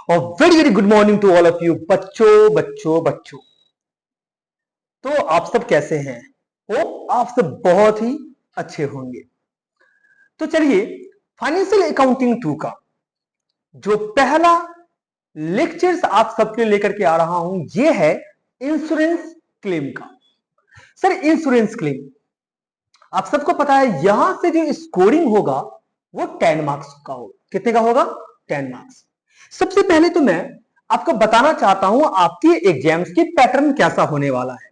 और very very good morning to all of you बच्चों बच्चों बच्चों। तो आप सब कैसे हैं? होप आप सब बहुत ही अच्छे होंगे। तो चलिए, फाइनेंशियल अकाउंटिंग 2 का जो पहला लेक्चर्स आप सबके लेकर के आ रहा हूं, ये है इंश्योरेंस क्लेम का। सर, इंश्योरेंस क्लेम आप सबको पता है, यहां से जो स्कोरिंग होगा वो 10 मार्क्स का होगा। कितने का होगा? 10 मार्क्स। सबसे पहले तो मैं आपको बताना चाहता हूं आपके एग्जाम्स की पैटर्न कैसा होने वाला है,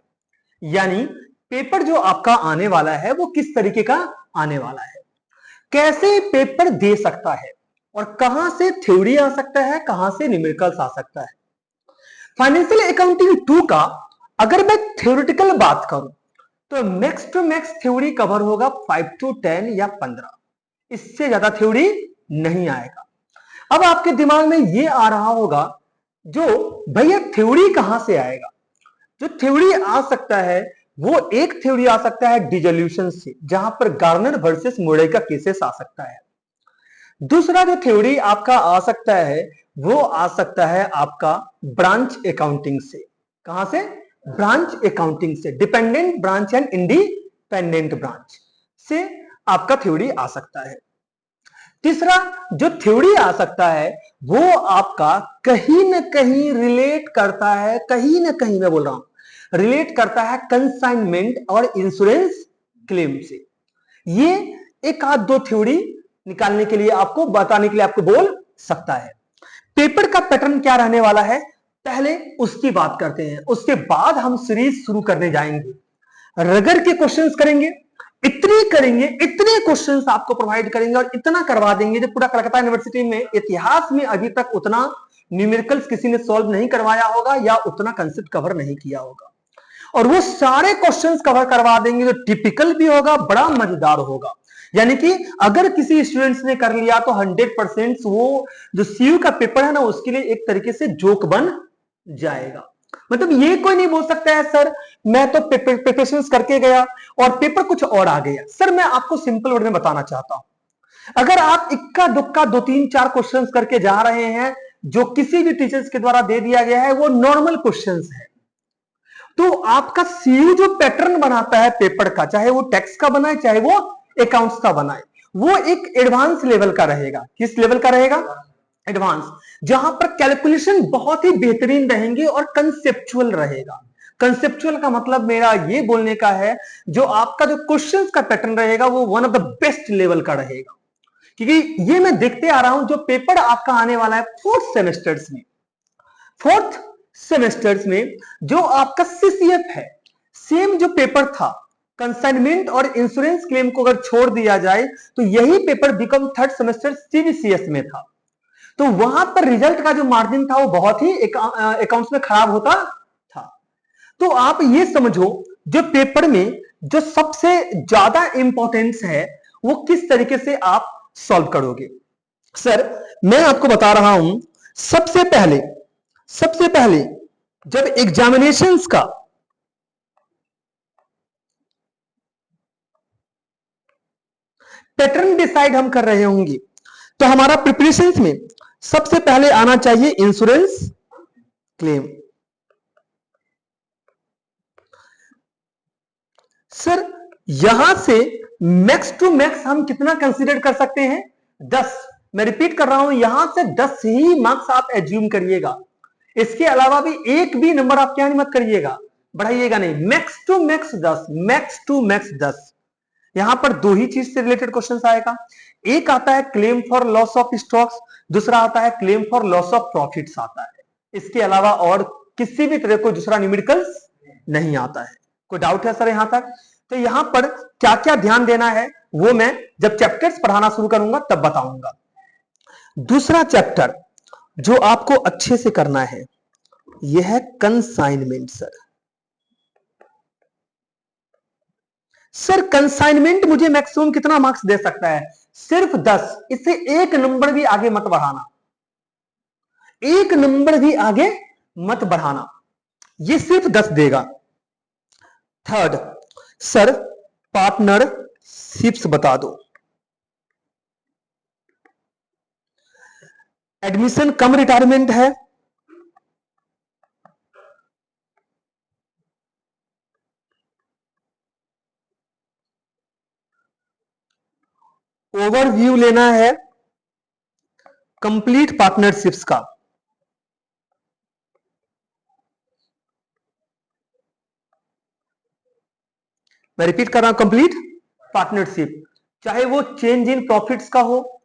यानी पेपर जो आपका आने वाला है वो किस तरीके का आने वाला है, कैसे पेपर दे सकता है और कहां से थ्योरी आ सकता है, कहां से न्यूमेरिकल्स आ सकता है। फाइनेंशियल अकाउंटिंग 2 का अगर मैं थ्योरेटिकल बात करूं तो max to max theory cover होगा 5 to 10 या 15, इससे ज्यादा थ्योरी नहीं आएगा। अब आपके दिमाग में ये आ रहा होगा, जो भैया थ्योरी कहां से आएगा? जो थ्योरी आ सकता है वो एक थ्योरी आ सकता है डिसोल्यूशन से, जहां पर गार्नर वर्सेस मुरे का केसेस आ सकता है। दूसरा जो थ्योरी आपका आ सकता है वो आ सकता है आपका ब्रांच अकाउंटिंग से। कहां से? ब्रांच अकाउंटिंग से। Dependent branch and independent branch से आपका थ्योरी आ सकता है। तीसरा जो थ्योरी आ सकता है वो आपका कहीं ना कहीं रिलेट करता है, कहीं ना कहीं मैं बोल रहा हूं रिलेट करता है कंसाइनमेंट और इंश्योरेंस क्लेम से। ये एक आध दो थ्योरी निकालने के लिए, आपको बताने के लिए आपको बोल सकता है। पेपर का पैटर्न क्या रहने वाला है पहले उसकी बात करते हैं, उसके बाद हम सीरीज शुरू करने जाएंगे। रगर के क्वेश्चंस करेंगे, इतने करेंगे, इतने क्वेश्चंस आपको प्रोवाइड करेंगे और इतना करवा देंगे जो पूरा कलकत्ता यूनिवर्सिटी में इतिहास में अभी तक उतना न्यूमेरिकल्स किसी ने सॉल्व नहीं करवाया होगा या उतना कंसेप्ट कवर नहीं किया होगा। और वो सारे क्वेश्चंस कवर करवा देंगे जो टिपिकल भी होगा, बड़ा मजेदार होगा। यानी कि अगर किसी स्टूडेंट्स ने कर लिया तो 100% वो जो सीयू का पेपर है ना, उसके लिए एक तरीके से जोक बन जाएगा। मतलब ये कोई नहीं बोल सकता है सर मैं तो प्रिपरेशन करके गया और पेपर कुछ और आ गया। सर मैं आपको सिंपल वर्ड में बताना चाहता हूं, अगर आप इक्का दुक्का 2-3-4 क्वेश्चंस करके जा रहे हैं जो किसी भी टीचर्स के द्वारा दे दिया गया है वो नॉर्मल क्वेश्चंस है, तो आपका सीयू जो पैटर्न बनाता है पेपर का, चाहे वो टैक्स का बनाए चाहे वो अकाउंट्स का बनाए, वो एक एडवांस लेवल का रहेगा। किस लेवल का रहेगा? एडवांस, जहां पर कैलकुलेशन बहुत ही बेहतरीन रहेंगे और कंसेप्चुअल रहेगा। कंसेप्चुअल का मतलब मेरा ये बोलने का है, जो आपका जो क्वेश्चंस का पैटर्न रहेगा वो one of the best level का रहेगा। क्योंकि ये मैं देखते आ रहा हूं, जो पेपर आपका आने वाला है फोर्थ सेमेस्टर्स में जो आपका सीसीएफ है, सेम जो पेपर था कंसाइनमेंट और इंश्योरेंस क्लेम को अगर छोड़ दिया जाए तो यही paper become third semester CBCS में था। तो वहां पर रिजल्ट का जो मार्जिन था वो बहुत ही अकाउंट्स में खराब होता था। तो आप ये समझो, जो पेपर में जो सबसे ज्यादा इंपॉर्टेंस है वो किस तरीके से आप सॉल्व करोगे। सर मैं आपको बता रहा हूं, सबसे पहले जब एग्जामिनेशंस का पैटर्न डिसाइड हम कर रहे होंगे तो हमारा प्रिपरेशंस में सबसे पहले आना चाहिए इंश्योरेंस क्लेम। सर यहां से मैक्स टू मैक्स हम कितना कंसीडर कर सकते हैं? 10। मैं रिपीट कर रहा हूं, यहां से 10 ही मार्क्स आप एज्यूम करिएगा, इसके अलावा भी एक भी नंबर आप क्या नहीं मत करिएगा, बढ़ाइएगा नहीं। Max to max 10, max to max 10। यहां पर दो ही चीज से रिलेटेड क्वेश्चन आएगा, एक आता है claim for loss of stocks, दूसरा आता है claim for loss of profits आता है। इसके अलावा और किसी भी तरह कोई दूसरा न्यूमेरिकल्स नहीं आता है। कोई डाउट है सर यहां तक? तो यहां पर क्या क्या ध्यान देना है वो मैं जब चैप्टर्स पढ़ाना शुरू करूंगा तब बताऊंगा। दूसरा चैप्टर जो आपको अच्छे से करना है यह है कंसाइनमेंट। सर कंसाइनमेंट मुझे मैक्सिमम कितना मार्क्स दे सकता है? सिर्फ 10। इससे एक नंबर भी आगे मत बढ़ाना, एक नंबर भी आगे मत बढ़ाना, ये सिर्फ 10 देगा। थर्ड, सर पार्टनरशिप्स बता दो। एडमिशन कम रिटायरमेंट है, ओवरव्यू लेना है कंप्लीट पार्टनरशिप्स का। मैं रिपीट कर रहा हूं, कंप्लीट पार्टनरशिप, चाहे वो चेंज इन प्रॉफिट्स का हो,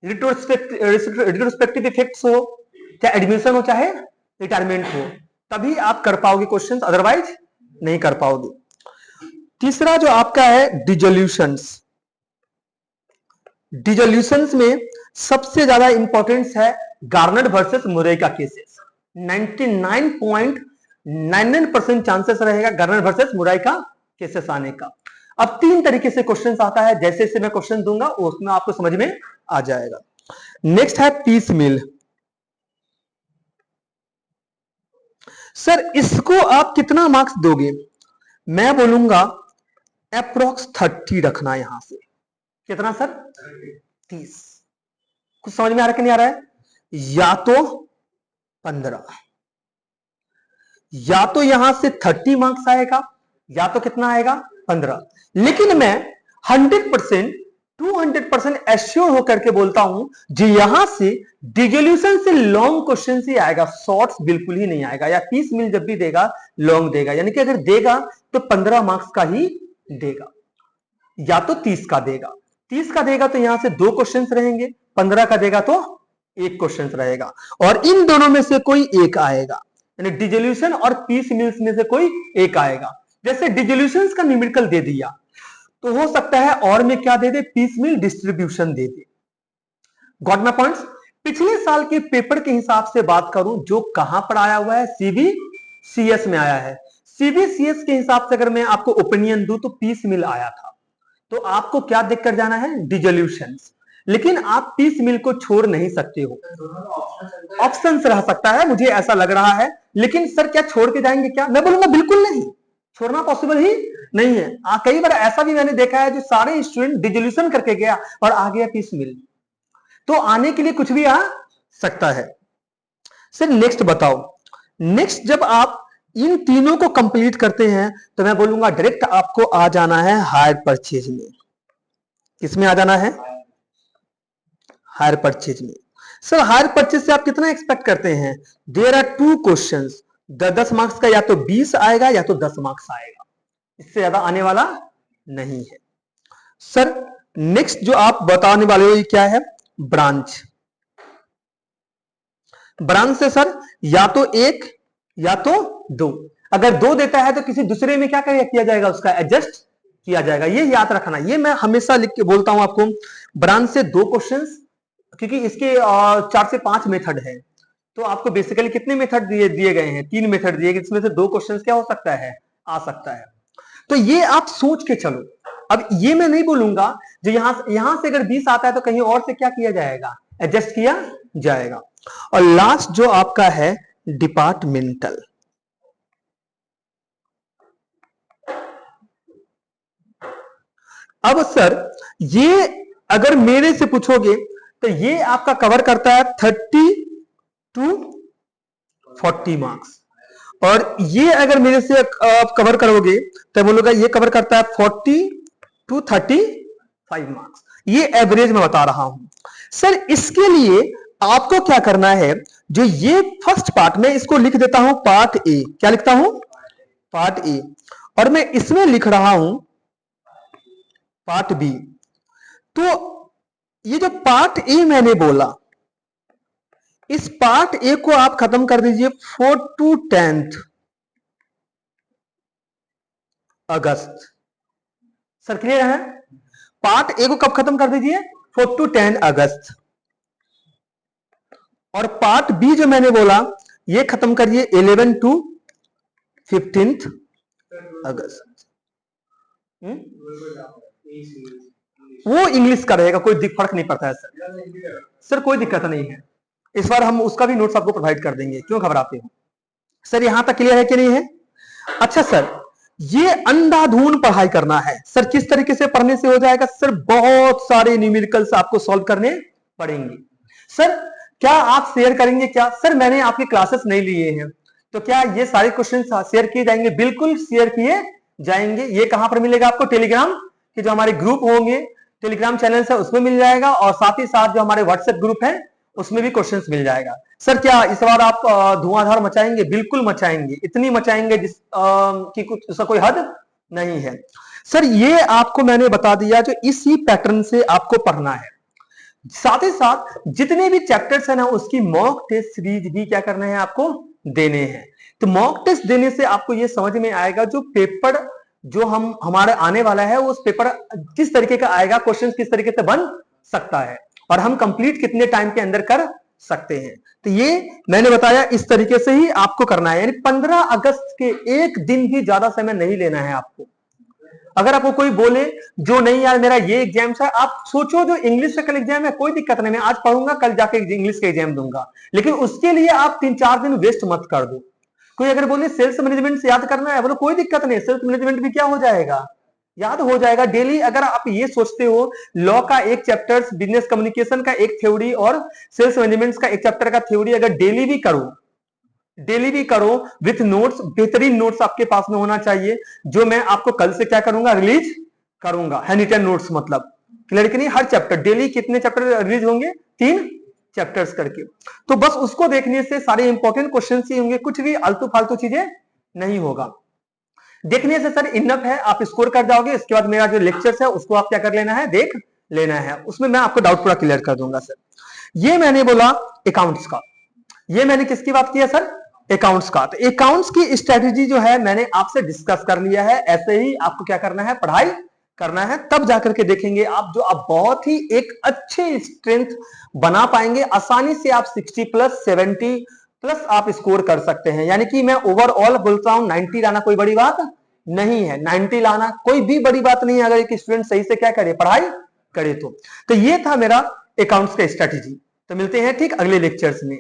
रिट्रोस्पेक्टिव इफेक्ट्स हो, चाहे एडमिशन हो, चाहे रिटायरमेंट हो, तभी आप कर पाओगे क्वेश्चंस, अदरवाइज नहीं कर पाओगे। तीसरा जो आपका है डिजोल्यूशंस। डिजोल्यूशंस में सबसे ज्यादा इंपॉर्टेंस है गार्नेट वर्सेस मुरे का केसेस। 99.99% चांसेस रहेगा गार्नेट वर्सेस मुराई का केसेस आने का। अब 3 तरीके से क्वेश्चंस आता है, जैसे जैसे मैं क्वेश्चन दूंगा उसमें आपको समझ में आ जाएगा। नेक्स्ट है पीस मिल। सर इसको आप कितना मार्क्स दोगे? मैं बोलूंगा अप्रोक्स 30 रखना। यहां से कितना सर? 30। कुछ समझ में आ रहा है कि नहीं आ रहा है? या तो 15, या तो यहां से 30 मार्क्स आएगा, या तो कितना आएगा? 15। लेकिन मैं 100% 200% एश्योर होकर के बोलता हूं जो यहां से डिजोल्यूशन से लॉन्ग क्वेश्चन ही आएगा, शॉर्ट्स बिल्कुल ही नहीं आएगा। या 30 मिल जब भी देगा लॉन्ग देगा, यानी कि अगर देगा तो 15 मार्क्स का ही देगा, या तो 30 का देगा। 30 का देगा तो यहां से 2 क्वेश्चंस रहेंगे, 15 का देगा तो 1 क्वेश्चन रहेगा, और इन दोनों में से कोई एक आएगा, यानी डिजोल्यूशन और पीस मिल्स में से कोई एक आएगा। जैसे डिजोल्यूशन का न्यूमेरिकल दे दिया तो हो सकता है और में क्या दे दे? पीस मिल डिस्ट्रीब्यूशन दे दे। Got my points? पिछले साल के पेपर के हिसाब से बात करूं जो कहां पर आया हुआ है, सीबीसीएस में आया है। सीबीसीएस के हिसाब से अगर मैं आपको ओपिनियन दूं तो पीस मिल आया था, तो आपको क्या देख कर जाना है? डिजोल्यूशन। लेकिन आप पीस मिल को छोड़ नहीं सकते हो, ऑप्शन रह सकता है, मुझे ऐसा लग रहा है। लेकिन सर क्या छोड़ के जाएंगे क्या? मैं बोलूंगा बिल्कुल नहीं, छोड़ना पॉसिबल ही नहीं है। कई बार ऐसा भी मैंने देखा है जो सारे स्टूडेंट डिजोल्यूशन करके गया और आ गया पीस मिल, तो आने के लिए कुछ भी आ सकता है। सर नेक्स्ट बताओ। नेक्स्ट जब आप इन तीनों को कंप्लीट करते हैं तो मैं बोलूंगा डायरेक्ट आपको आ जाना है हायर परचेज में। किसमें आ जाना है? हायर परचेज में। सर हायर परचेज से आप कितना एक्सपेक्ट करते हैं? देयर आर 2 क्वेश्चंस, 10 मार्क्स का, या तो 20 आएगा या तो 10 मार्क्स आएगा, इससे ज्यादा आने वाला नहीं है। सर नेक्स्ट जो आप बताने वाले हो ये क्या है? ब्रांच। ब्रांच से सर या तो 1 या तो 2, अगर 2 देता है तो किसी दूसरे में क्या किया जाएगा? उसका एडजस्ट किया जाएगा। ये याद रखना, ये मैं हमेशा लिख के बोलता हूं आपको। ब्रांच से 2 क्वेश्चंस, क्योंकि इसके 4 से 5 मेथड है, तो आपको बेसिकली कितने मेथड दिए गए हैं? 3 मेथड दिए गए, इसमें से 2 क्वेश्चंस क्या हो सकता है? आ सकता है। तो ये आप सोच के चलो। अब ये मैं नहीं बोलूंगा जो यहां से अगर 20 आता है तो कहीं और से क्या किया जाएगा? एडजस्ट किया जाएगा। और लास्ट जो आपका है डिपार्टमेंटल। अब सर ये अगर मेरे से पूछोगे तो ये आपका कवर करता है 30 to 40 मार्क्स, और ये अगर मेरे से आप कवर करोगे तो बोलोगा ये कवर करता है 40 to 35 मार्क्स। ये एवरेज में बता रहा हूं। सर इसके लिए आपको क्या करना है? जो ये फर्स्ट पार्ट में इसको लिख देता हूं पार्ट ए। क्या लिखता हूं? Part A. और मैं इसमें लिख रहा हूं पार्ट बी। तो ये जो पार्ट ए मैंने बोला, इस पार्ट ए को आप खत्म कर दीजिए 4 to 10 अगस्त। सर क्लियर है? पार्ट ए को कब खत्म कर दीजिए? 4 to 10 अगस्त। और पार्ट बी जो मैंने बोला ये खत्म करिए 11 to 15 अगस्त। वो इंग्लिश का रहेगा, कोई फर्क नहीं पड़ता है सर। सर कोई दिक्कत नहीं है, इस बार हम उसका भी नोट्स आपको प्रोवाइड कर देंगे, क्यों घबराते हो? सर यहां तक क्लियर है कि नहीं है? अच्छा सर ये अंधाधुन पढ़ाई करना है। सर किस तरीके से पढ़ने से हो जाएगा? सर बहुत सारे न्यूमेरिकल्स आपको सॉल्व करने पड़ेंगे। सर क्या आप शेयर करेंगे क्या? सर मैंने आपके क्लासेस नहीं लिए हैं, तो क्या ये सारे क्वेश्चन शेयर किए जाएंगे? बिल्कुल शेयर किए जाएंगे। ये कहां पर मिलेगा आपको? टेलीग्राम के जो हमारे ग्रुप होंगे, टेलीग्राम चैनल है उसमें मिल जाएगा, और साथ ही साथ जो हमारे व्हाट्सएप ग्रुप है उसमें भी क्वेश्चंस मिल जाएगा। सर क्या इस बार आप धुआंधार मचाएंगे? बिल्कुल मचाएंगे, इतनी मचाएंगे जिस कि कुछ उसका कोई हद नहीं है। सर ये आपको मैंने बता दिया, जो इसी पैटर्न से आपको पढ़ना है। साथ ही साथ जितने भी चैप्टर्स है ना, उसकी मॉक टेस्ट सीरीज भी क्या करना है आपको? देने हैं। तो मॉक टेस्ट देने से आपको ये समझ में आएगा जो पेपर जो हमारे आने वाला है, उस पेपर किस तरीके का आएगा, क्वेश्चन किस तरीके से बन सकता है, और हम कंप्लीट कितने टाइम के अंदर कर सकते हैं। तो ये मैंने बताया, इस तरीके से ही आपको करना है। यानी 15 अगस्त के एक दिन भी ज्यादा समय नहीं लेना है आपको। अगर आपको कोई बोले जो नहीं यार मेरा ये एग्जाम है, आप सोचो जो इंग्लिश का कल एग्जाम है, कोई दिक्कत नहीं, मैं आज पढ़ूंगा कल जाके इंग्लिश का एग्जाम दूंगा, लेकिन उसके लिए आप 3-4 दिन वेस्ट मत कर दो। कोई अगर बोले सेल्स मैनेजमेंट से याद करना है, बोलो कोई दिक्कत नहीं, सेल्स मैनेजमेंट भी क्या हो जाएगा, याद हो जाएगा डेली। अगर आप ये सोचते हो लॉ का एक चैप्टर, बिजनेस कम्युनिकेशन का एक थ्योरी और सेल्स मैनेजमेंट का एक चैप्टर का थ्योरी अगर डेली भी करो विथ नोट्स, बेहतरीन नोट्स आपके पास में होना चाहिए, जो मैं आपको कल से क्या करूंगा? रिलीज करूंगा। हैंड नोट्स मतलब क्लियर कि नहीं? हर चैप्टर डेली कितने चैप्टर रिलीज होंगे? 3 चैप्टर्स करके। तो बस उसको देखने से सारे इंपॉर्टेंट क्वेश्चन ही होंगे, कुछ भी आलतू फालतू चीजें नहीं होगा। देखने से सर इनफ है, आप स्कोर कर जाओगे। इसके बाद मेरा जो लेक्चर्स है उसको आप क्या कर लेना है? देख लेना है, उसमें मैं आपको डाउट पूरा क्लियर कर दूंगा। सर ये मैंने बोला अकाउंट्स का, ये मैंने किसकी बात किया सर? अकाउंट्स का। तो अकाउंट्स की स्ट्रेटेजी जो है मैंने आपसे डिस्कस कर लिया है। ऐसे ही आपको क्या करना है? पढ़ाई करना है, तब जाकर के देखेंगे आप जो आप बहुत ही एक अच्छे स्ट्रेंथ बना पाएंगे। आसानी से आप 60 प्लस 70 प्लस आप स्कोर कर सकते हैं। यानी कि मैं ओवरऑल बोलता हूं 90 लाना कोई बड़ी बात नहीं है। 90 लाना कोई भी बड़ी बात नहीं है, अगर एक स्टूडेंट सही से क्या करे? पढ़ाई करे तो ये था मेरा अकाउंट्स का स्ट्रेटेजी। तो मिलते हैं ठीक अगले लेक्चर्स में।